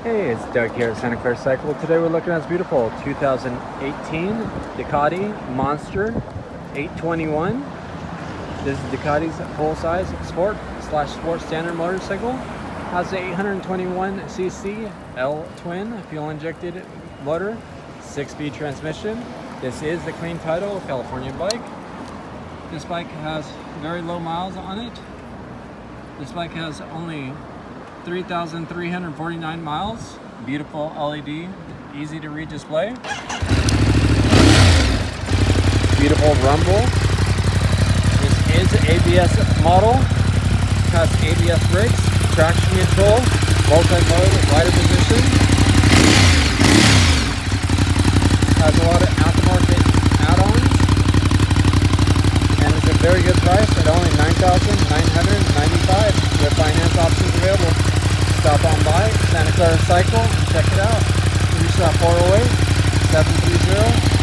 Hey, it's Doug here at Santa Clara Cycle. Today we're looking at this beautiful 2018 Ducati Monster 821. This is Ducati's full-size sport standard motorcycle. Has an 821cc L-twin fuel-injected motor, 6-speed transmission. This is the clean title California bike. This bike has very low miles on it. This bike has only 3,349 miles. Beautiful LED, easy to read display. Beautiful rumble. This is ABS model. Has ABS brakes, traction control, multi-mode, rider position. Has a lot of aftermarket add-ons. And it's a very good price at only $9,995 with finance options available. Stop on by Santa Clara Cycle and check it out. Reach that 408-730